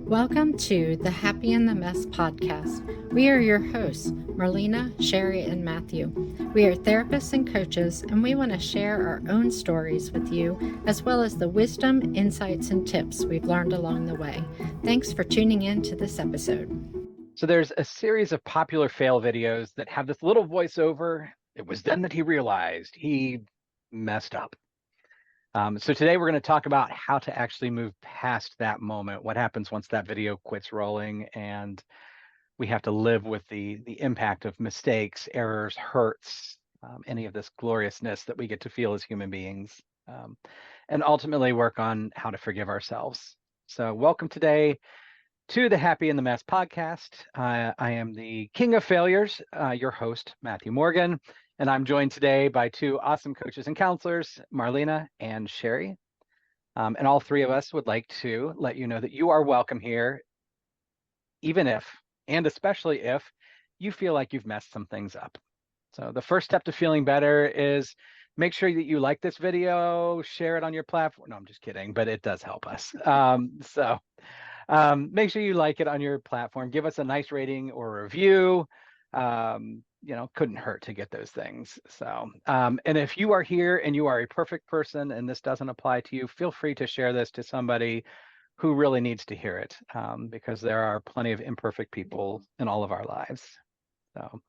Welcome to the Happy in the Mess podcast. We are your hosts, Marlena, Sherry, and Matthew. We are therapists and coaches, and we want to share our own stories with you, as well as the wisdom, insights, and tips we've learned along the way. Thanks for tuning in to this episode. So there's a series of popular fail videos that have this little voiceover. It was then that he realized he messed up. So today we're going to talk about how to actually move past that moment. What happens once that video quits rolling and we have to live with the impact of mistakes, errors, hurts, any of this gloriousness that we get to feel as human beings, and ultimately work on how to forgive ourselves. So welcome today to the Happy in the Mess podcast. I am the king of failures, your host, Matthew Morgan, and I'm joined today by two awesome coaches and counselors, Marlena and Sherry. And all three of us would like to let you know that you are welcome here, even if, and especially if, you feel like you've messed some things up. So the first step to feeling better is make sure that you like this video, share it on your platform. No, I'm just kidding, but it does help us. Make sure you like it on your platform. Give us a nice rating or review. Couldn't hurt to get those things. So, and if you are here and you are a perfect person and this doesn't apply to you, feel free to share this to somebody who really needs to hear it, because there are plenty of imperfect people in all of our lives. So,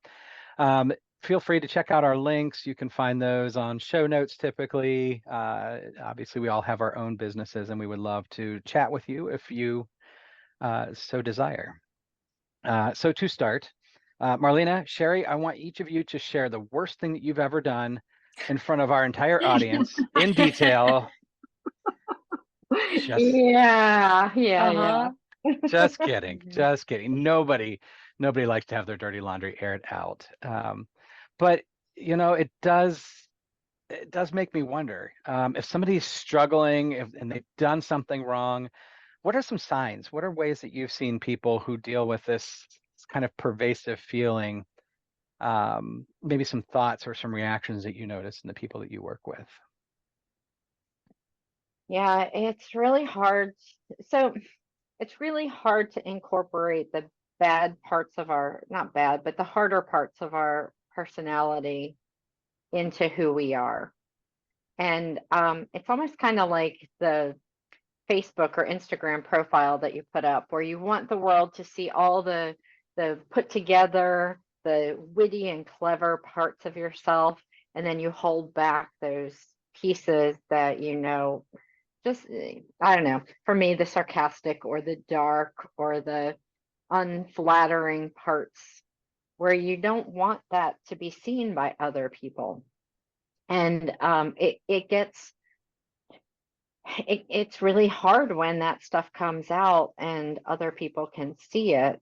feel free to check out our links. You can find those on show notes typically. Obviously, we all have our own businesses and we would love to chat with you if you so desire. So to start, Marlena, Sherry, I want each of you to share the worst thing that you've ever done in front of our entire audience in detail. Yeah. Just kidding. Just kidding. Nobody likes to have their dirty laundry aired out. But it does make me wonder, if somebody's struggling and they've done something wrong. What are some signs? What are ways that you've seen people who deal with this kind of pervasive feeling? Maybe some thoughts or some reactions that you notice in the people that you work with. Yeah, it's really hard. So it's really hard to incorporate the bad parts of not bad, but the harder parts of our personality into who we are. And it's almost kind of like the Facebook or Instagram profile that you put up, where you want the world to see all the put together, the witty and clever parts of yourself, and then you hold back those pieces that just, I don't know, for me, the sarcastic or the dark or the unflattering parts, where you don't want that to be seen by other people. And it's really hard when that stuff comes out and other people can see it.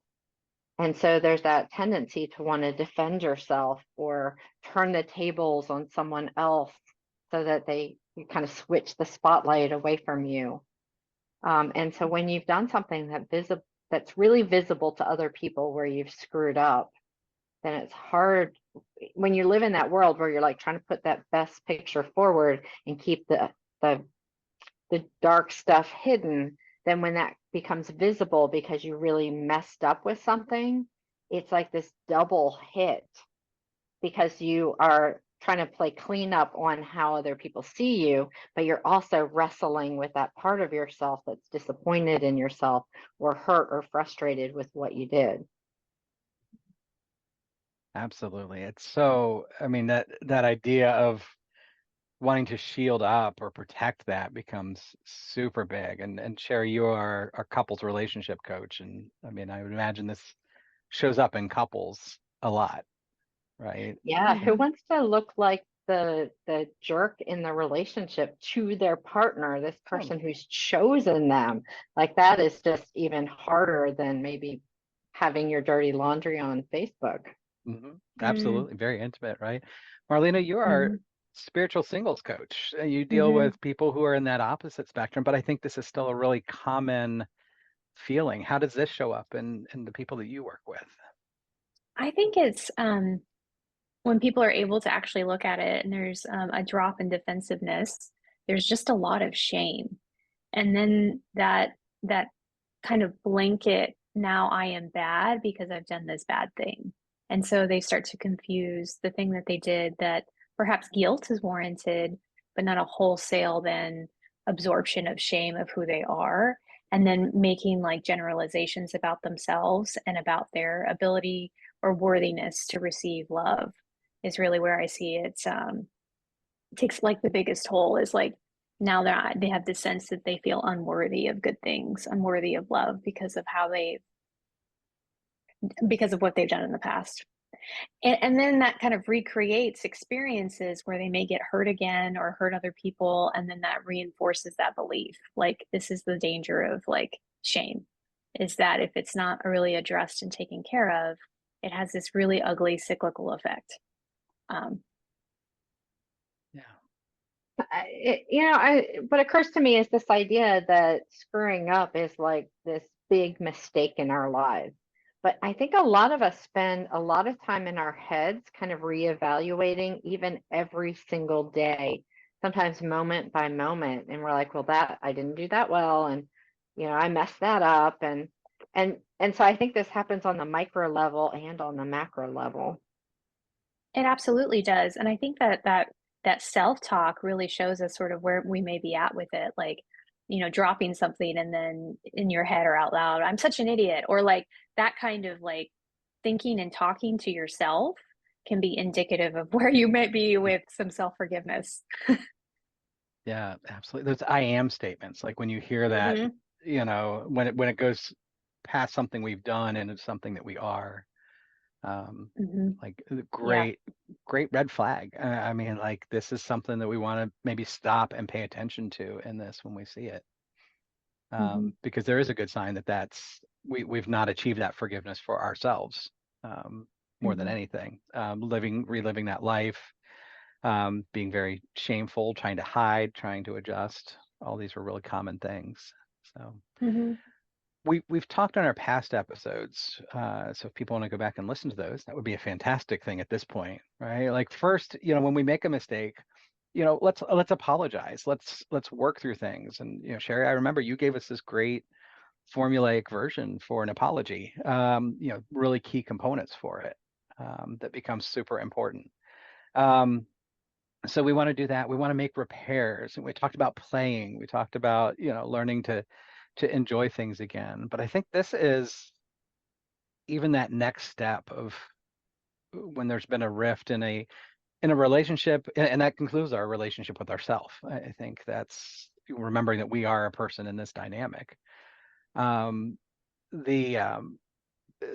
And so there's that tendency to want to defend yourself or turn the tables on someone else so that you kind of switch the spotlight away from you. And so when you've done something that's really visible to other people where you've screwed up, then it's hard when you live in that world where you're like trying to put that best picture forward and keep the dark stuff hidden. Then when that becomes visible because you really messed up with something, it's like this double hit, because you are trying to play cleanup on how other people see you, but you're also wrestling with that part of yourself that's disappointed in yourself or hurt or frustrated with what you did. Absolutely. It's so, that idea of wanting to shield up or protect that becomes super big. And Sherry, you are our couples relationship coach. And I would imagine this shows up in couples a lot, right? Yeah, who wants to look like the jerk in the relationship to their partner, this person who's chosen them? Like, that is just even harder than maybe having your dirty laundry on Facebook. Mm-hmm. Absolutely. Very intimate, right? Marlena, you are spiritual singles coach. You deal with people who are in that opposite spectrum, but I think this is still a really common feeling. How does this show up in the people that you work with? I think it's when people are able to actually look at it and there's a drop in defensiveness, there's just a lot of shame. And then that kind of blanket, now I am bad because I've done this bad thing. And so they start to confuse the thing that they did, that perhaps guilt is warranted, but not a wholesale then absorption of shame of who they are. And then making like generalizations about themselves and about their ability or worthiness to receive love is really where I see it takes like the biggest toll, is like now they have this sense that they feel unworthy of good things, unworthy of love because of because of what they've done in the past. And then that kind of recreates experiences where they may get hurt again or hurt other people, and then that reinforces that belief. Like, this is the danger of like shame, is that if it's not really addressed and taken care of, it has this really ugly cyclical effect. Yeah. What occurs to me is this idea that screwing up is like this big mistake in our lives. But I think a lot of us spend a lot of time in our heads kind of reevaluating even every single day, sometimes moment by moment. And we're like, well, that I didn't do that well. And, I messed that up. And so I think this happens on the micro level and on the macro level. It absolutely does. And I think that self-talk really shows us sort of where we may be at with it. Like, dropping something and then in your head or out loud, I'm such an idiot. Or like that kind of like thinking and talking to yourself can be indicative of where you might be with some self-forgiveness. Yeah, absolutely. Those I am statements, like when you hear that, Hmm. when it goes past something we've done and it's something that we are, Hmm. like Yeah. great red flag. I mean, like this is something that we want to maybe stop and pay attention to in this when we see it, Hmm. because there is a good sign that we've not achieved that forgiveness for ourselves, more than Hmm. anything. Reliving that life, being very shameful, trying to hide, trying to adjust. All these were really common things. So Hmm. we've talked on our past episodes. So if people want to go back and listen to those, that would be a fantastic thing at this point, right? Like first, when we make a mistake, let's apologize. Let's work through things. And Sherry, I remember you gave us this great formulaic version for an apology. Really key components for it, that becomes super important. Um, so we want to do that. We want to make repairs, and we talked about playing. We talked about learning to enjoy things again. But I think this is even that next step of when there's been a rift in a relationship, and that concludes our relationship with ourselves. I think that's remembering that we are a person in this dynamic. Um, the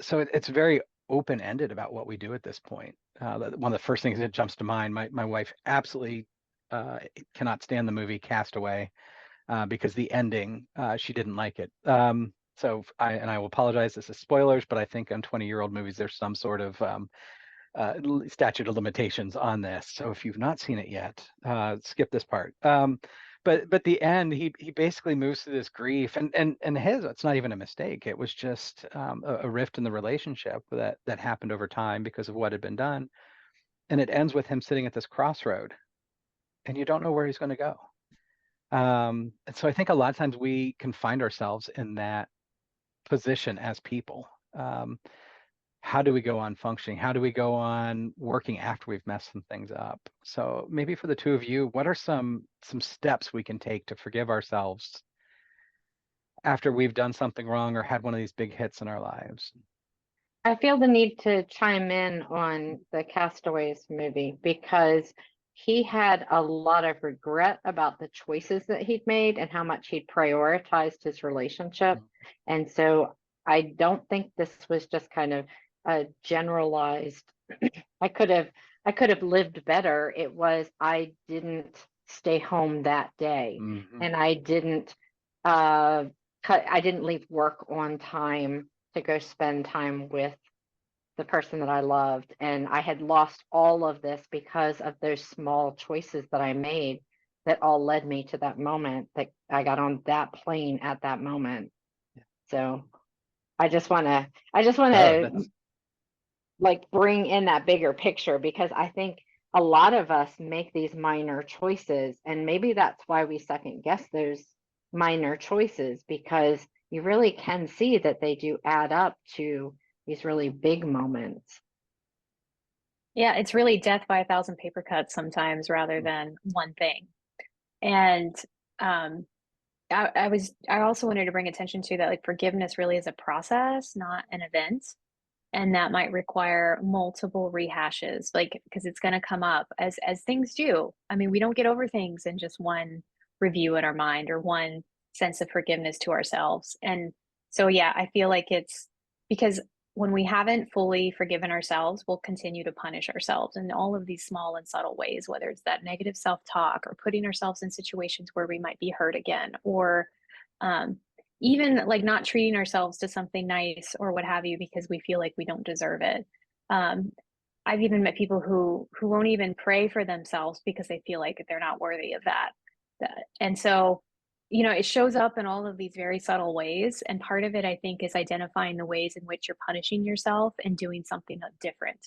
So it's very open-ended about what we do at this point. One of the first things that jumps to mind, my wife absolutely cannot stand the movie Castaway, because the ending, she didn't like it. So I will apologize, this is spoilers, but I think on 20-year-old movies, there's some sort of statute of limitations on this. So if you've not seen it yet, skip this part. But the end, he basically moves through this grief, and it's not even a mistake. It was just a rift in the relationship that happened over time because of what had been done, and it ends with him sitting at this crossroad, and you don't know where he's going to go. And so I think a lot of times we can find ourselves in that position as people. How do we go on functioning? How do we go on working after we've messed some things up? So maybe for the two of you, what are some steps we can take to forgive ourselves after we've done something wrong or had one of these big hits in our lives? I feel the need to chime in on the Castaways movie because he had a lot of regret about the choices that he'd made and how much he'd prioritized his relationship. And so I don't think this was just kind of a generalized, I could have lived better. It was I didn't stay home that day, Mm-hmm. and I didn't leave work on time to go spend time with the person that I loved. And I had lost all of this because of those small choices that I made that all led me to that moment that I got on that plane at that moment. Yeah. So I just want Oh, to that's like bring in that bigger picture, because I think a lot of us make these minor choices, and maybe that's why we second guess those minor choices, because you really can see that they do add up to these really big moments. Yeah, it's really death by a thousand paper cuts sometimes rather than one thing. And um, I also wanted to bring attention to that, like forgiveness really is a process, not an event. And that might require multiple rehashes, like because it's going to come up as things do. I mean, we don't get over things in just one review in our mind or one sense of forgiveness to ourselves. And so, yeah, I feel like it's because when we haven't fully forgiven ourselves, we'll continue to punish ourselves in all of these small and subtle ways, whether it's that negative self-talk or putting ourselves in situations where we might be hurt again, or um, even like not treating ourselves to something nice or what have you because we feel like we don't deserve it. Um, I've even met people who won't even pray for themselves because they feel like they're not worthy of that. And so, it shows up in all of these very subtle ways. And part of it, I think, is identifying the ways in which you're punishing yourself and doing something different,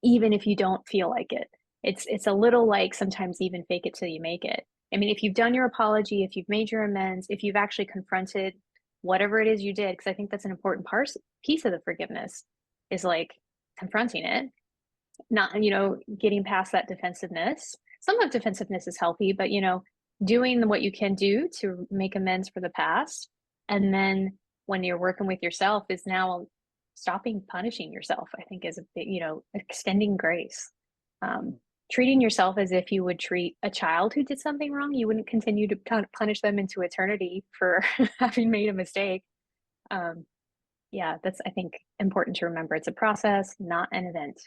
even if you don't feel like it. It's a little like sometimes even fake it till you make it. I mean, if you've done your apology, if you've made your amends, if you've actually confronted whatever it is you did, because I think that's an important piece of the forgiveness is like confronting it, not, getting past that defensiveness. Some of defensiveness is healthy, but, doing what you can do to make amends for the past. And then when you're working with yourself is now stopping punishing yourself, I think is a big, extending grace. Treating yourself as if you would treat a child who did something wrong. You wouldn't continue to punish them into eternity for having made a mistake. Yeah, that's, I think, important to remember. It's a process, not an event.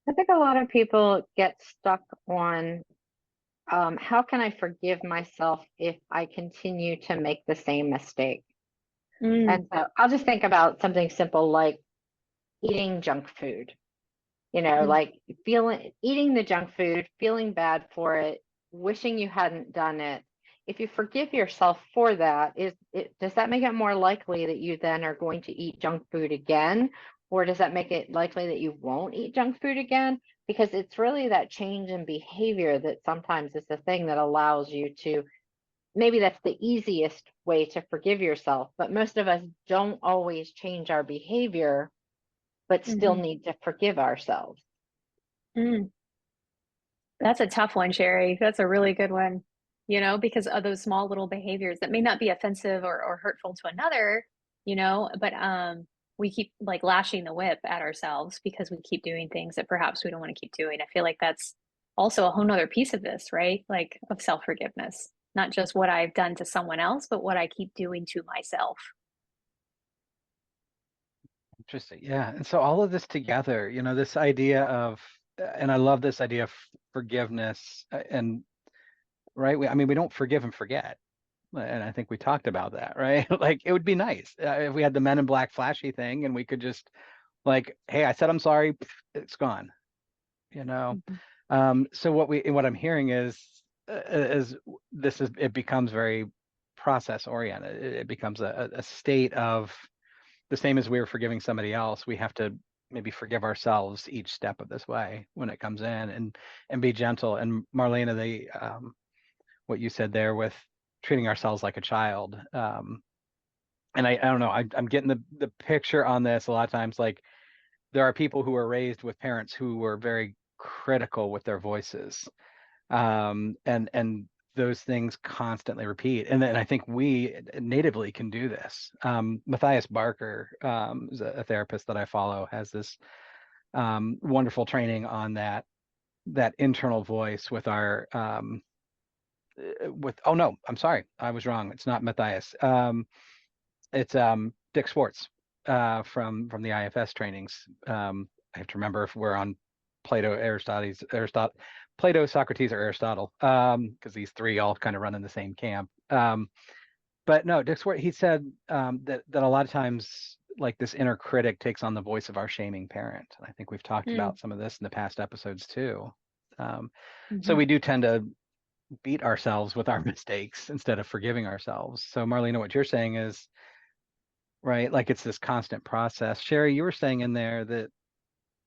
I think a lot of people get stuck on how can I forgive myself if I continue to make the same mistake? And so I'll just think about something simple like eating junk food. Like eating the junk food, feeling bad for it, wishing you hadn't done it. If you forgive yourself for that, does that make it more likely that you then are going to eat junk food again? Or does that make it likely that you won't eat junk food again? Because it's really that change in behavior that sometimes is the thing that allows you to, maybe that's the easiest way to forgive yourself, but most of us don't always change our behavior, but still Mm-hmm. need to forgive ourselves. Mm. That's a tough one, Sherry. That's a really good one, because of those small little behaviors that may not be offensive or hurtful to another, but we keep like lashing the whip at ourselves because we keep doing things that perhaps we don't want to keep doing. I feel like that's also a whole nother piece of this, right? Like of self-forgiveness, not just what I've done to someone else, but what I keep doing to myself. Interesting. Yeah. And so all of this together, this idea of, and I love this idea of forgiveness and right. I mean, we don't forgive and forget. And I think we talked about that, right? Like it would be nice if we had the Men in Black flashy thing and we could just like, hey, I said I'm sorry, it's gone, you know. Mhm. So what I'm hearing is it becomes very process oriented. It becomes a state of the same as we were forgiving somebody else. We have to maybe forgive ourselves each step of this way when it comes in and be gentle. And Marlena, what you said there with treating ourselves like a child. And I don't know, I'm getting the picture on this a lot of times. Like there are people who are raised with parents who were very critical with their voices, and those things constantly repeat. And then I think we natively can do this. Matthias Barker, is a therapist that I follow, has this wonderful training on that internal voice with our oh no, I'm sorry, I was wrong. It's not Matthias. It's Dick Schwartz from the IFS trainings. I have to remember if we're on Plato, Socrates, or Aristotle, because these three all kind of run in the same camp. But no, Dick Schwartz, he said that a lot of times like this inner critic takes on the voice of our shaming parent. I think we've talked about some of this in the past episodes too. So we do tend to beat ourselves with our mistakes instead of forgiving ourselves. So Marlena, what you're saying is, right, like it's this constant process. Sherry, you were saying in there that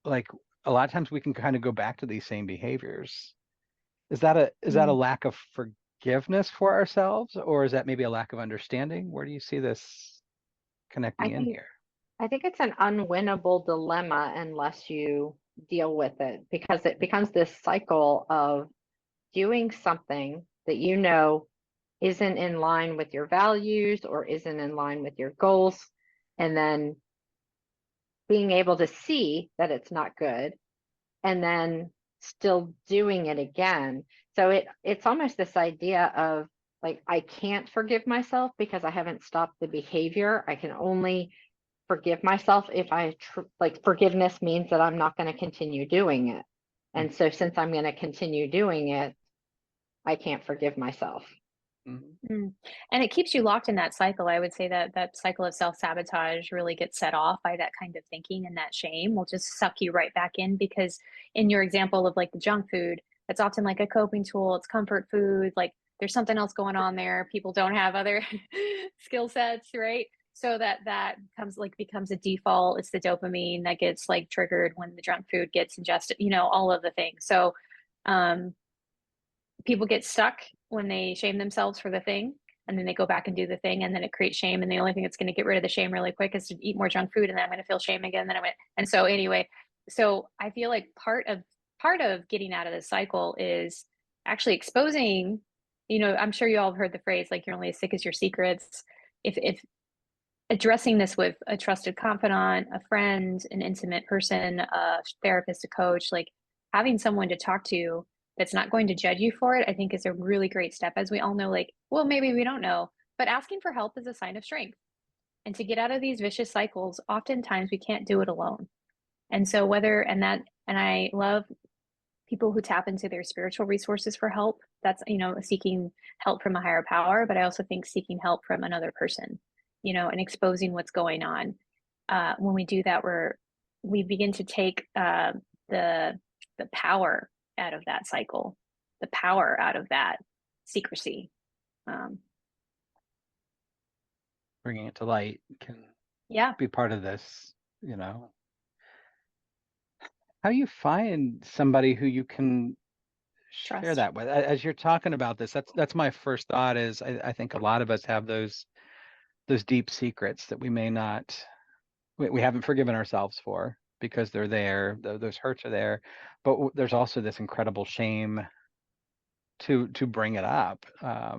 like a lot of times we can kind of go back to these same behaviors. Is that a lack of forgiveness for ourselves, or is that maybe a lack of understanding? Where do you see this I connecting in think here? I think it's an unwinnable dilemma unless you deal with it, because it becomes this cycle of doing something that you know isn't in line with your values or isn't in line with your goals, and then being able to see that it's not good, and then still doing it again. So it's almost this idea of like, I can't forgive myself because I haven't stopped the behavior. I can only forgive myself if like, forgiveness means that I'm not going to continue doing it. And so since I'm going to continue doing it, I can't forgive myself. Mhm. Mm. And it keeps you locked in that cycle. I would say that that cycle of self-sabotage really gets set off by that kind of thinking, and that shame will just suck you right back in, because in your example of like the junk food, it's often like a coping tool, it's comfort food, like there's something else going on there. People don't have other skill sets, right? So that becomes a default. It's the dopamine that gets like triggered when the junk food gets ingested, all of the things. So um people get stuck when they shame themselves for the thing, and then they go back and do the thing, and then it creates shame, and the only thing that's going to get rid of the shame really quick is to eat more junk food, and then I'm going to feel shame again, then and so anyway, so I feel like part of getting out of the cycle is actually exposing. I'm sure you all have heard the phrase, like, you're only as sick as your secrets. If addressing this with a trusted confidant, a friend, an intimate person, a therapist, a coach, like having someone to talk to that's not going to judge you for it, I think is a really great step. As we all know, like, well, maybe we don't know, but asking for help is a sign of strength. And to get out of these vicious cycles, oftentimes we can't do it alone. And so and I love people who tap into their spiritual resources for help. That's, seeking help from a higher power, but I also think seeking help from another person, and exposing what's going on. When we do that, we begin to take the the power out of that cycle, the power out of that secrecy. Um, Bringing it to light can yeah, be part of this, you know. How do you find somebody who you can share trust. that with? As you're talking about this, that's my first thought is I think a lot of us have those deep secrets that we may not we haven't forgiven ourselves for because they're there, those hurts are there, but there's also this incredible shame to bring it up. I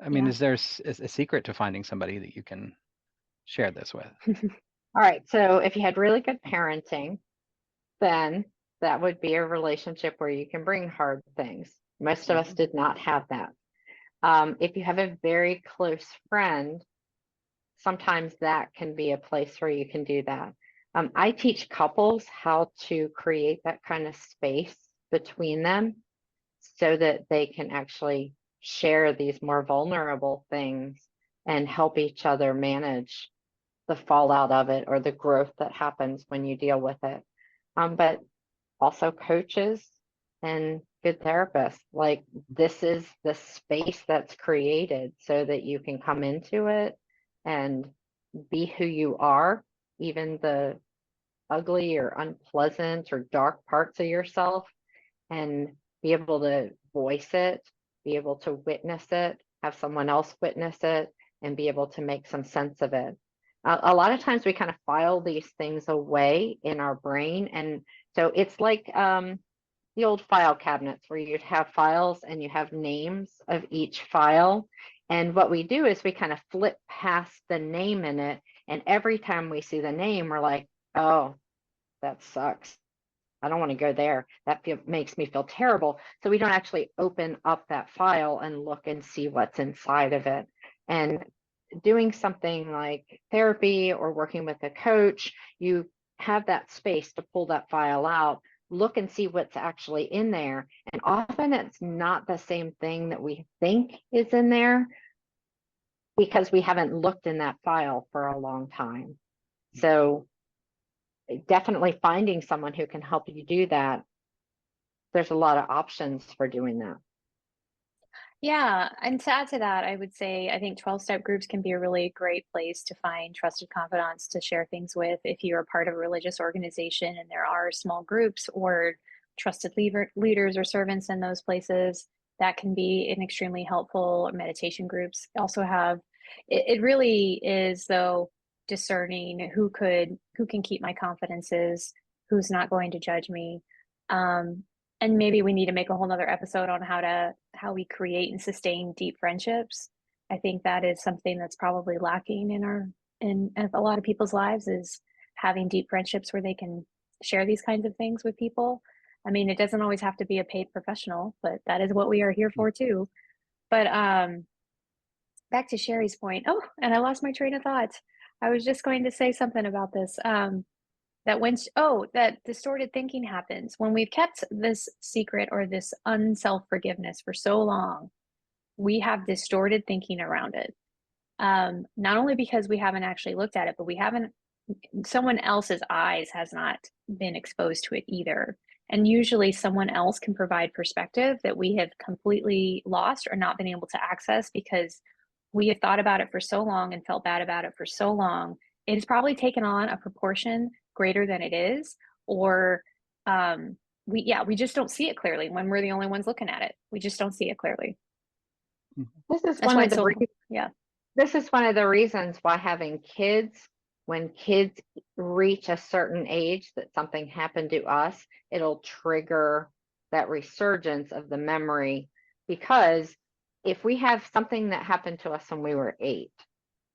mean, Yeah. is there a secret to finding somebody that you can share this with? All right. So if you had really good parenting, then that would be a relationship where you can bring hard things. Most of us Mhm. did not have that. If you have a very close friend, sometimes that can be a place where you can do that. I teach couples how to create that kind of space between them so that they can actually share these more vulnerable things and help each other manage the fallout of it or the growth that happens when you deal with it. But also coaches and good therapists, like, this is the space that's created so that you can come into it and be who you are, even the ugly or unpleasant or dark parts of yourself, and be able to voice it, be able to witness it, have someone else witness it, and be able to make some sense of it. A lot of times we kind of file these things away in our brain. And so it's like the old file cabinets where you'd have files and you have names of each file. And what we do is we kind of flip past the name in it. And every time we see the name, we're like, oh, that sucks. I don't want to go there. Makes me feel terrible. So we don't actually open up that file and look and see what's inside of it. And doing something like therapy or working with a coach, you have that space to pull that file out, look and see what's actually in there. And often it's not the same thing that we think is in there because we haven't looked in that file for a long time. So definitely finding someone who can help you do that. There's a lot of options for doing that. Yeah, and to add to that, I would say I think 12-step groups can be a really great place to find trusted confidants to share things with if you're a part of a religious organization and there are small groups or trusted leaders or servants in those places. that can be an extremely helpful. Meditation groups also have it really is though discerning who can keep my confidences, who's not going to judge me. And maybe we need to make a whole nother episode on how we create and sustain deep friendships. I think that is something that's probably lacking in a lot of people's lives, is having deep friendships where they can share these kinds of things with people. I mean, it doesn't always have to be a paid professional, but that is what we are here for too. But back to Sherry's point. Oh, and I lost my train of thought. I was just going to say something about this. That distorted thinking happens when we've kept this secret or this unself forgiveness for so long. We have distorted thinking around it. Not only because we haven't actually looked at it, but someone else's eyes has not been exposed to it either. And usually someone else can provide perspective that we have completely lost or not been able to access because we have thought about it for so long and felt bad about it for so long. It has probably taken on a proportion greater than it is, or we just don't see it clearly when we're the only ones looking at it. We just don't see it clearly. This is That's one why of it's the so, reasons. yeah. This is one of the reasons why having kids, when kids reach a certain age that something happened to us, it'll trigger that resurgence of the memory. Because if we have something that happened to us when we were 8,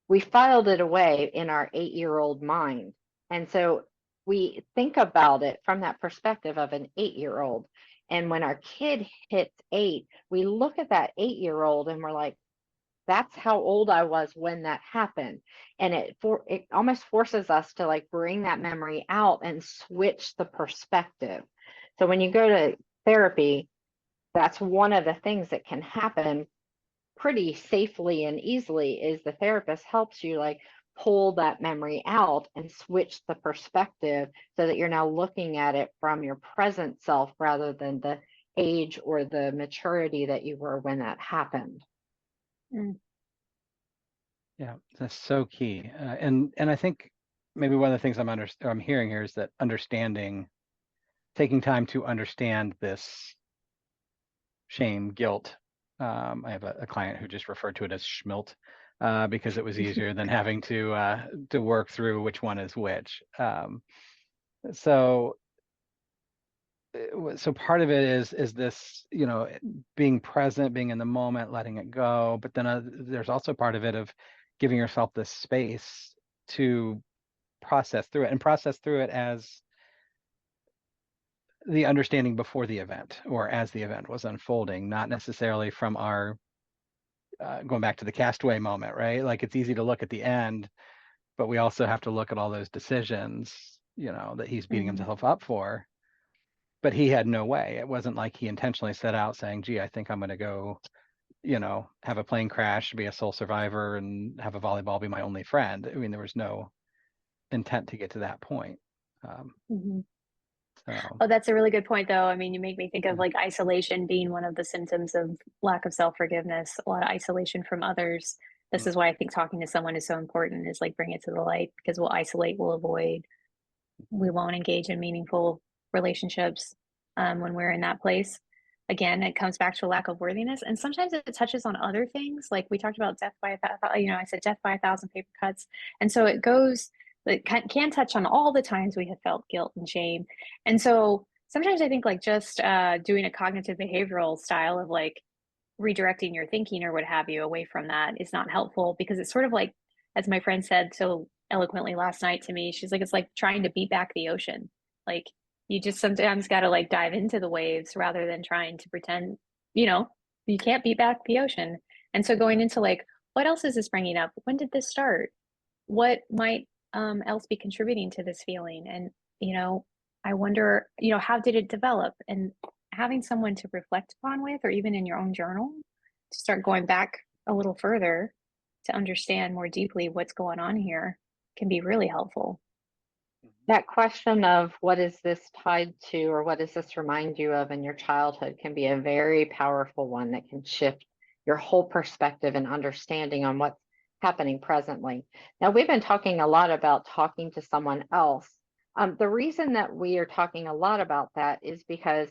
we filed it away in our 8-year-old mind. And so we think about it from that perspective of an 8-year-old. And when our kid hits 8, we look at that 8-year-old and we're like, that's how old I was when that happened. And it almost forces us to like bring that memory out and switch the perspective. So when you go to therapy, that's one of the things that can happen pretty safely and easily, is the therapist helps you like pull that memory out and switch the perspective so that you're now looking at it from your present self rather than the age or the maturity that you were when that happened. Mm. Yeah, that's so key. And I think maybe one of the things I'm hearing here is that taking time to understand this shame, guilt. I have a client who just referred to it as schmilt because it was easier than having to work through which one is which. So part of it is this, being present, being in the moment, letting it go. But then there's also part of it of giving yourself this space to process through it as the understanding before the event or as the event was unfolding, not necessarily from our going back to the castaway moment, right? Like it's easy to look at the end, but we also have to look at all those decisions, that he's beating himself up for. But he had no way. It wasn't like he intentionally set out saying, gee, I think I'm going to go, have a plane crash, be a sole survivor and have a volleyball be my only friend. I mean, there was no intent to get to that point. Oh, that's a really good point, though. I mean, you make me think of like isolation being one of the symptoms of lack of self-forgiveness, a lot of isolation from others. This is why I think talking to someone is so important, is like bring it to the light, because we'll isolate, we'll avoid, we won't engage in meaningful relationships when we're in that place. Again, it comes back to a lack of worthiness. And sometimes it touches on other things. Like we talked about death by I said death by 1,000 paper cuts. And so it can touch on all the times we have felt guilt and shame. And so sometimes I think like just doing a cognitive behavioral style of like redirecting your thinking or what have you away from that is not helpful, because it's sort of like, as my friend said so eloquently last night to me, she's like, it's like trying to beat back the ocean. Like you just sometimes got to like dive into the waves rather than trying to pretend, you can't beat back the ocean. And so going into like, what else is this bringing up? When did this start? What might else be contributing to this feeling? And, I wonder, how did it develop? And having someone to reflect upon with, or even in your own journal, to start going back a little further to understand more deeply what's going on here, can be really helpful. That question of what is this tied to, or what does this remind you of in your childhood, can be a very powerful one that can shift your whole perspective and understanding on what's happening presently. Now, we've been talking a lot about talking to someone else. The reason that we are talking a lot about that is because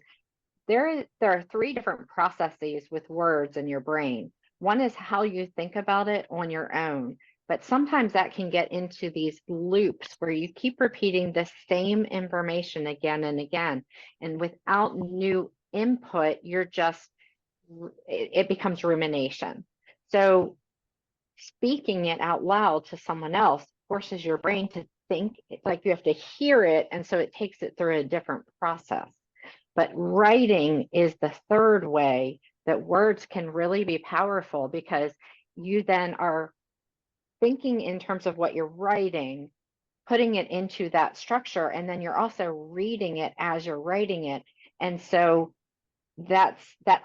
there are three different processes with words in your brain. One is how you think about it on your own, but sometimes that can get into these loops where you keep repeating the same information again and again. And without new input, it becomes rumination. So speaking it out loud to someone else forces your brain to think. It's like you have to hear it, and so it takes it through a different process. But writing is the third way that words can really be powerful, because you then are thinking in terms of what you're writing, putting it into that structure, and then you're also reading it as you're writing it. And so that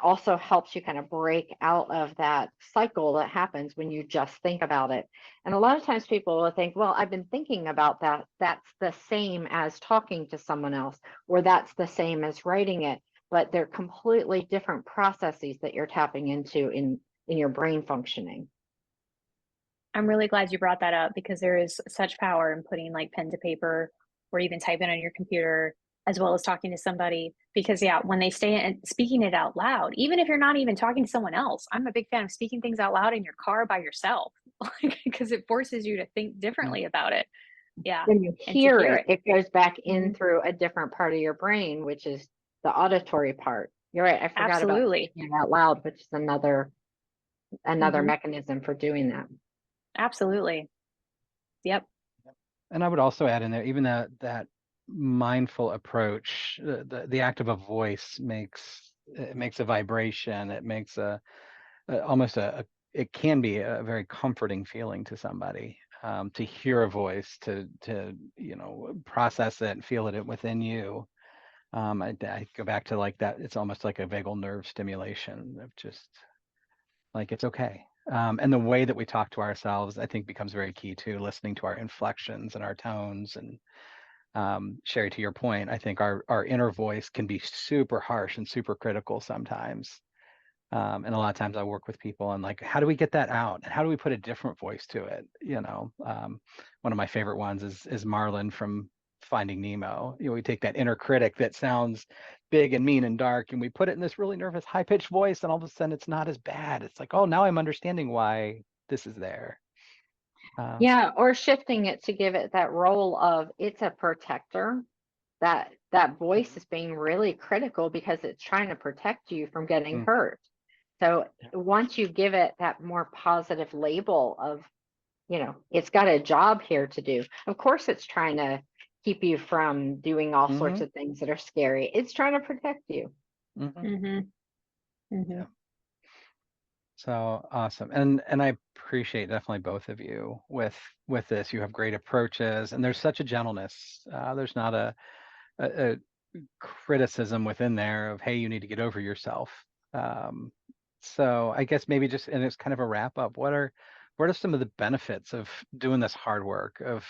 also helps you kind of break out of that cycle that happens when you just think about it. And a lot of times people will think, well, I've been thinking about that. That's the same as talking to someone else, or that's the same as writing it. But they're completely different processes that you're tapping into in your brain functioning. I'm really glad you brought that up, because there is such power in putting like pen to paper or even typing on your computer, as well as talking to somebody. Because yeah, when they stay and speaking it out loud, even if you're not even talking to someone else, I'm a big fan of speaking things out loud in your car by yourself, because it forces you to think differently about it. Yeah. When you And to hear hear it, it goes back in Mhm. through a different part of your brain, which is the auditory part. You're right. I forgot about Absolutely. speaking it out loud, which is another hmm mechanism for doing that. Absolutely. Yep. And I would also add in there, even that mindful approach, the act of a voice makes a vibration. It makes almost it can be a very comforting feeling to somebody, to hear a voice, to process it and feel it within you. I go back to like that. It's almost like a vagal nerve stimulation of just like it's okay. And the way that we talk to ourselves, I think, becomes very key too. Listening to our inflections and our tones, and Sherry, to your point, I think our inner voice can be super harsh and super critical sometimes. And a lot of times I work with people and like, how do we get that out? And how do we put a different voice to it? One of my favorite ones is Marlin from Finding Nemo. We take that inner critic that sounds big and mean and dark, and we put it in this really nervous, high-pitched voice, and all of a sudden it's not as bad. It's like, oh, now I'm understanding why this is there. Yeah, or shifting it to give it that role of it's a protector. That voice is being really critical because it's trying to protect you from getting Mm, hurt. So yeah. once you give it that more positive label of, it's got a job here to do. Of course, it's trying to keep you from doing all sorts Mhm, of things that are scary. It's trying to protect you. mhm. hmm Yeah. So awesome. And I appreciate definitely both of you with this. You have great approaches, and there's such a gentleness. There's not a criticism within there of, hey, you need to get over yourself. Um, so I guess maybe just, and it's kind of a wrap up. What are some of the benefits of doing this hard work of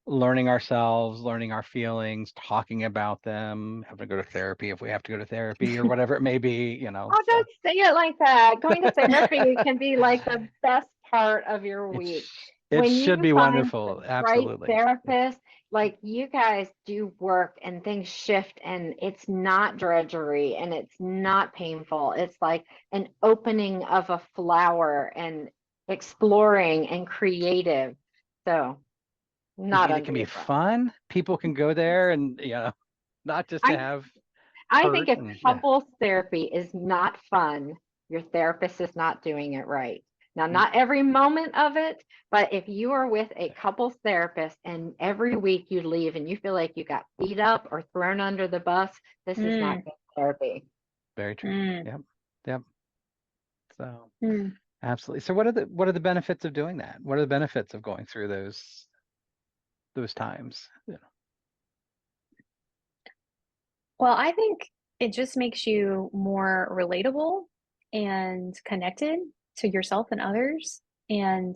learning ourselves, learning our feelings, talking about them, having to go to therapy if we have to go to therapy or whatever it may be. Oh, So don't say it like that. Going to therapy can be like the best part of your it week. it When should you be find the wonderful. right Absolutely. Yeah. therapist, like you guys do work and things shift, and it's not drudgery and it's not painful. It's like an opening of a flower and exploring and creative. So not And it can under be your breath. fun. People can go there and not just to I have I think hurt if and yeah. couples therapy is not fun, your therapist is not doing it right. Now, Mm, not every moment of it, but if you are with a couples therapist and every week you leave and you feel like you got beat up or thrown under the bus, this is not mm good therapy. very true. mm Yep. Yep. So mm. absolutely. So what are the benefits of doing that? What are the benefits of going through those times? Yeah. Well, I think it just makes you more relatable and connected to yourself and others. And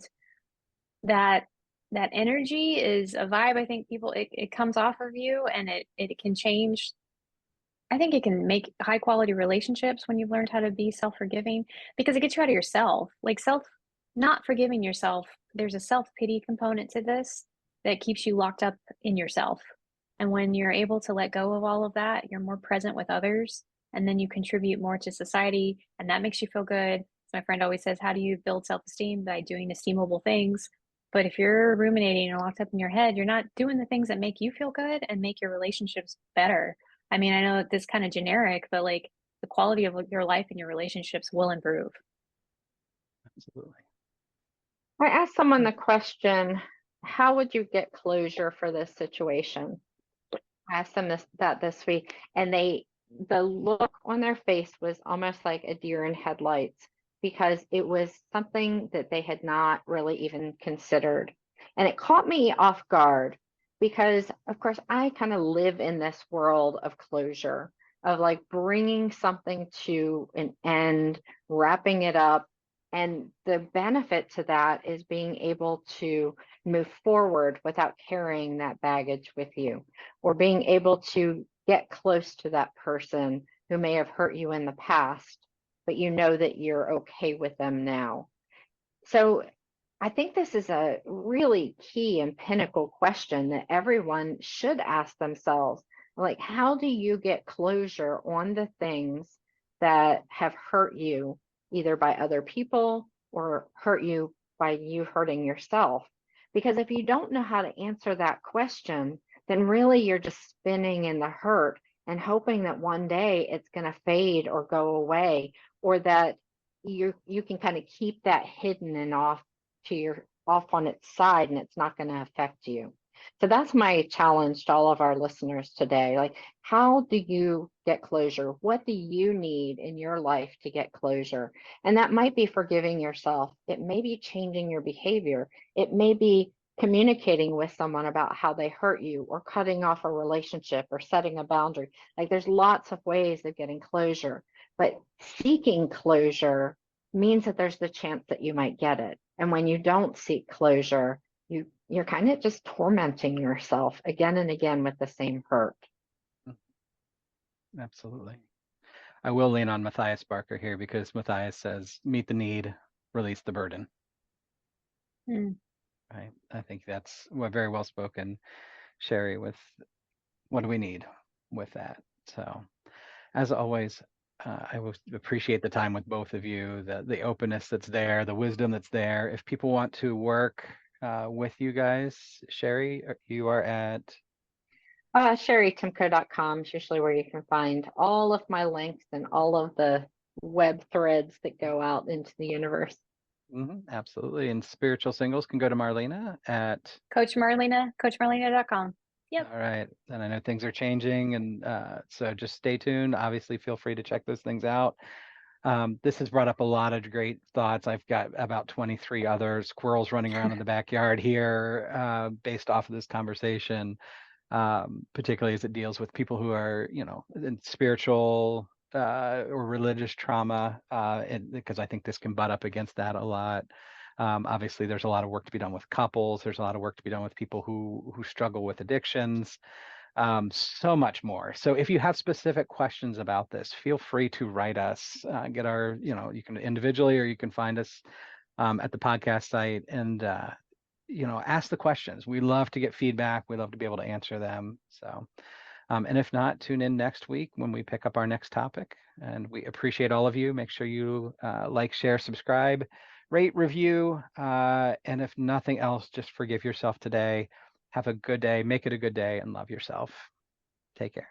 that that energy is a vibe. I think it comes off of you, and it can change. I think it can make high quality relationships when you've learned how to be self-forgiving, because it gets you out of yourself. Like not forgiving yourself, there's a self-pity component to this that keeps you locked up in yourself. And when you're able to let go of all of that, you're more present with others, and then you contribute more to society, and that makes you feel good. So my friend always says, how do you build self-esteem? By doing esteemable things. But if you're ruminating and locked up in your head, you're not doing the things that make you feel good and make your relationships better. I mean, I know that this kind of generic, but like the quality of your life and your relationships will improve. Absolutely. I asked someone the question, how would you get closure for this situation? I asked them that this week, and the look on their face was almost like a deer in headlights because it was something that they had not really even considered. And it caught me off guard because, of course, I kind of live in this world of closure, of like bringing something to an end, wrapping it up. And the benefit to that is being able to move forward without carrying that baggage with you, or being able to get close to that person who may have hurt you in the past, but you know that you're okay with them now. So I think this is a really key and pinnacle question that everyone should ask themselves. Like, how do you get closure on the things that have hurt you, either by other people or hurt you by you hurting yourself? Because if you don't know how to answer that question, then really you're just spinning in the hurt and hoping that one day it's going to fade or go away, or that you can kind of keep that hidden and off on its side, and it's not going to affect you. So that's my challenge to all of our listeners today. Like, how do you get closure? What do you need in your life to get closure? And that might be forgiving yourself. It may be changing your behavior. It may be communicating with someone about how they hurt you, or cutting off a relationship, or setting a boundary. Like, there's lots of ways of getting closure, but seeking closure means that there's the chance that you might get it. And when you don't seek closure, you're kind of just tormenting yourself again and again with the same hurt. Absolutely. I will lean on Matthias Barker here, because Matthias says, meet the need, release the burden. Mm. Right. I think that's very well spoken, Sherry, with what do we need with that. So as always, I will appreciate the time with both of you, the openness that's there, the wisdom that's there. If people want to work with you guys, Sherry, you are at SherryTimko.com is usually where you can find all of my links and all of the web threads that go out into the universe. Absolutely. And spiritual singles can go to Marlena at Coach Marlena, coachmarlena.com. Yep. All right. And I know things are changing, and so just stay tuned. Obviously, feel free to check those things out. This has brought up a lot of great thoughts. I've got about 23 other squirrels running around in the backyard here based off of this conversation, particularly as it deals with people who are, in spiritual or religious trauma, because I think this can butt up against that a lot. Obviously, there's a lot of work to be done with couples. There's a lot of work to be done with people who struggle with addictions. So much more. So if you have specific questions about this, feel free to write us. Get our, you can individually, or you can find us at the podcast site, and ask the questions. We love to get feedback. We love to be able to answer them. So, and if not, tune in next week when we pick up our next topic. And we appreciate all of you. Make sure you like, share, subscribe, rate, review, and if nothing else, just forgive yourself today. Have a good day. Make it a good day, and love yourself. Take care.